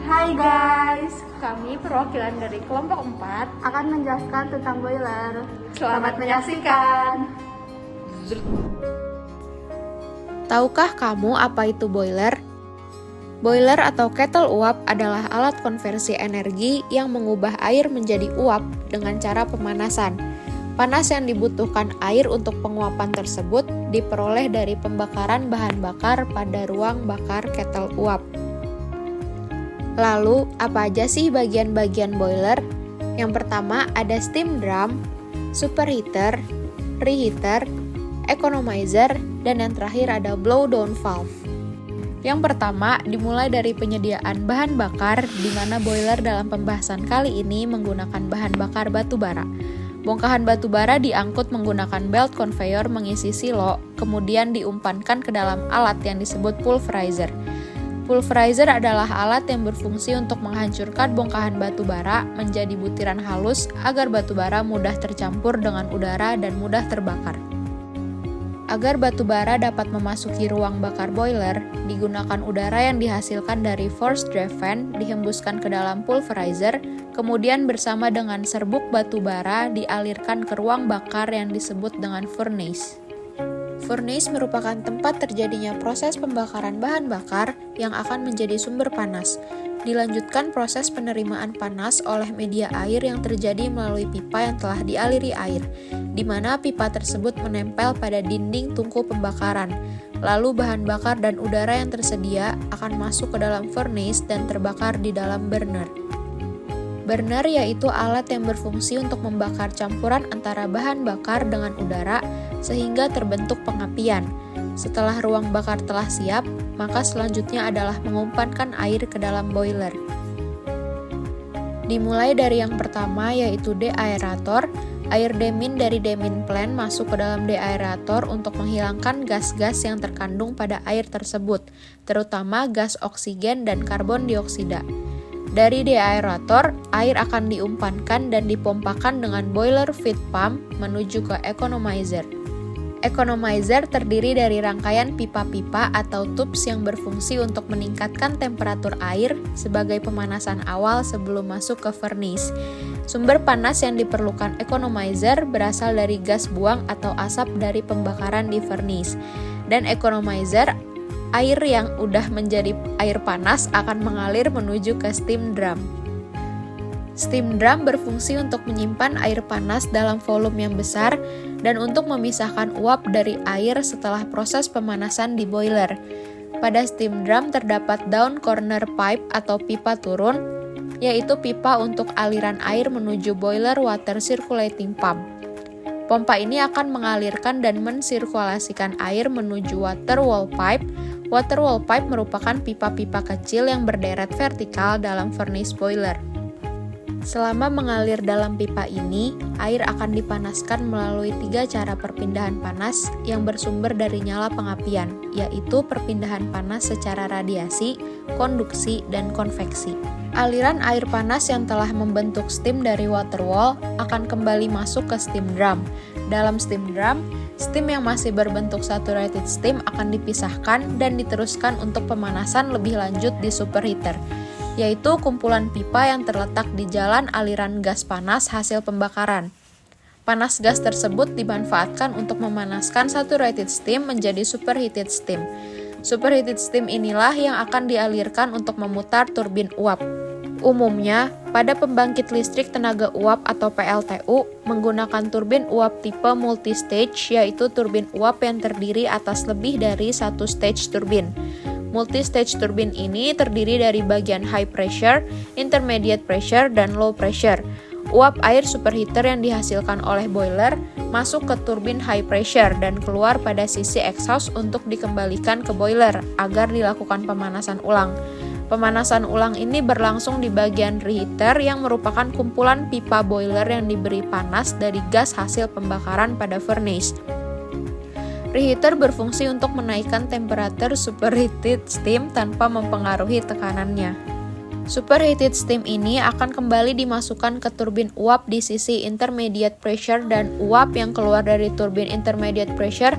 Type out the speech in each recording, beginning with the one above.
Hai guys, kami perwakilan dari kelompok 4 akan menjelaskan tentang boiler. Selamat menyaksikan. Tahukah kamu apa itu boiler? Boiler atau kettle uap adalah alat konversi energi yang mengubah air menjadi uap dengan cara pemanasan. Panas yang dibutuhkan air untuk penguapan tersebut diperoleh dari pembakaran bahan bakar pada ruang bakar kettle uap. Lalu, apa aja sih bagian-bagian boiler? Yang pertama ada steam drum, superheater, reheater, economizer, dan yang terakhir ada blow down valve. Yang pertama dimulai dari penyediaan bahan bakar, di mana boiler dalam pembahasan kali ini menggunakan bahan bakar batu bara. Bongkahan batu bara diangkut menggunakan belt conveyor mengisi silo, kemudian diumpankan ke dalam alat yang disebut pulverizer. Pulverizer adalah alat yang berfungsi untuk menghancurkan bongkahan batu bara menjadi butiran halus agar batu bara mudah tercampur dengan udara dan mudah terbakar. Agar batu bara dapat memasuki ruang bakar boiler, digunakan udara yang dihasilkan dari forced draft fan dihembuskan ke dalam pulverizer, kemudian bersama dengan serbuk batu bara dialirkan ke ruang bakar yang disebut dengan furnace. Furnace merupakan tempat terjadinya proses pembakaran bahan bakar yang akan menjadi sumber panas. Dilanjutkan proses penerimaan panas oleh media air yang terjadi melalui pipa yang telah dialiri air, di mana pipa tersebut menempel pada dinding tungku pembakaran. Lalu bahan bakar dan udara yang tersedia akan masuk ke dalam furnace dan terbakar di dalam burner. Burner yaitu alat yang berfungsi untuk membakar campuran antara bahan bakar dengan udara sehingga terbentuk pengapian. Setelah ruang bakar telah siap, maka selanjutnya adalah mengumpankan air ke dalam boiler. Dimulai dari yang pertama yaitu deaerator. Air demin dari demin plant masuk ke dalam deaerator untuk menghilangkan gas-gas yang terkandung pada air tersebut, terutama gas oksigen dan karbon dioksida. Dari deaerator, air akan diumpankan dan dipompakan dengan boiler feed pump menuju ke economizer. Economizer terdiri dari rangkaian pipa-pipa atau tubes yang berfungsi untuk meningkatkan temperatur air sebagai pemanasan awal sebelum masuk ke furnace. Sumber panas yang diperlukan economizer berasal dari gas buang atau asap dari pembakaran di furnace. Dan economizer, air yang udah menjadi air panas akan mengalir menuju ke steam drum. Steam drum berfungsi untuk menyimpan air panas dalam volume yang besar dan untuk memisahkan uap dari air setelah proses pemanasan di boiler. Pada steam drum terdapat down corner pipe atau pipa turun, yaitu pipa untuk aliran air menuju boiler water circulating pump. Pompa ini akan mengalirkan dan mensirkulasikan air menuju water wall pipe. Water wall pipe merupakan pipa-pipa kecil yang berderet vertikal dalam furnace boiler. Selama mengalir dalam pipa ini, air akan dipanaskan melalui 3 cara perpindahan panas yang bersumber dari nyala pengapian, yaitu perpindahan panas secara radiasi, konduksi, dan konveksi. Aliran air panas yang telah membentuk steam dari water wall akan kembali masuk ke steam drum. Dalam steam drum, steam yang masih berbentuk saturated steam akan dipisahkan dan diteruskan untuk pemanasan lebih lanjut di superheater, yaitu kumpulan pipa yang terletak di jalan aliran gas panas hasil pembakaran. Panas gas tersebut dimanfaatkan untuk memanaskan saturated steam menjadi superheated steam. Superheated steam inilah yang akan dialirkan untuk memutar turbin uap. Umumnya, pada pembangkit listrik tenaga uap atau PLTU menggunakan turbin uap tipe multi-stage, yaitu turbin uap yang terdiri atas lebih dari satu stage turbin. Multi-stage turbin ini terdiri dari bagian high pressure, intermediate pressure, dan low pressure. Uap air superheater yang dihasilkan oleh boiler masuk ke turbin high pressure dan keluar pada sisi exhaust untuk dikembalikan ke boiler agar dilakukan pemanasan ulang. Pemanasan ulang ini berlangsung di bagian reheater yang merupakan kumpulan pipa boiler yang diberi panas dari gas hasil pembakaran pada furnace. Reheater berfungsi untuk menaikkan temperatur superheated steam tanpa mempengaruhi tekanannya. Superheated steam ini akan kembali dimasukkan ke turbin uap di sisi intermediate pressure dan uap yang keluar dari turbin intermediate pressure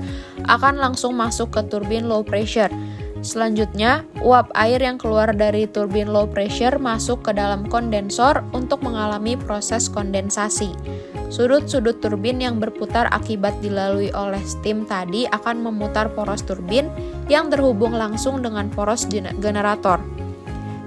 akan langsung masuk ke turbin low pressure. Selanjutnya, uap air yang keluar dari turbin low pressure masuk ke dalam kondensor untuk mengalami proses kondensasi. Sudut-sudut turbin yang berputar akibat dilalui oleh steam tadi akan memutar poros turbin yang terhubung langsung dengan poros generator,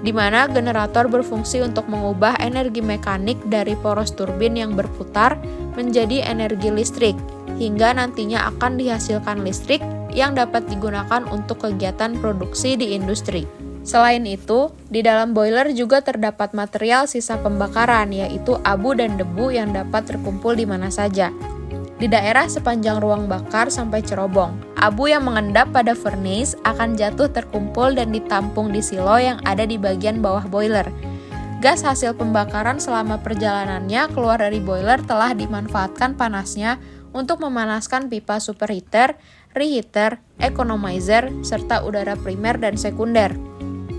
di mana generator berfungsi untuk mengubah energi mekanik dari poros turbin yang berputar menjadi energi listrik, hingga nantinya akan dihasilkan listrik yang dapat digunakan untuk kegiatan produksi di industri. Selain itu, di dalam boiler juga terdapat material sisa pembakaran, yaitu abu dan debu yang dapat terkumpul di mana saja. Di daerah sepanjang ruang bakar sampai cerobong, abu yang mengendap pada furnace akan jatuh terkumpul dan ditampung di silo yang ada di bagian bawah boiler. Gas hasil pembakaran selama perjalanannya keluar dari boiler telah dimanfaatkan panasnya untuk memanaskan pipa superheater, reheater, economizer, serta udara primer dan sekunder.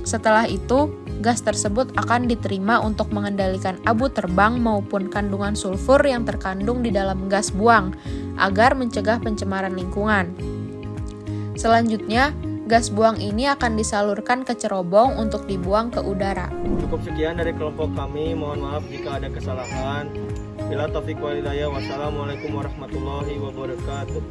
Setelah itu, gas tersebut akan diterima untuk mengendalikan abu terbang maupun kandungan sulfur yang terkandung di dalam gas buang, agar mencegah pencemaran lingkungan. Selanjutnya, gas buang ini akan disalurkan ke cerobong untuk dibuang ke udara. Cukup sekian dari kelompok kami, mohon maaf jika ada kesalahan. Bila taufiq wal hidayah, wassalamualaikum warahmatullahi wabarakatuh.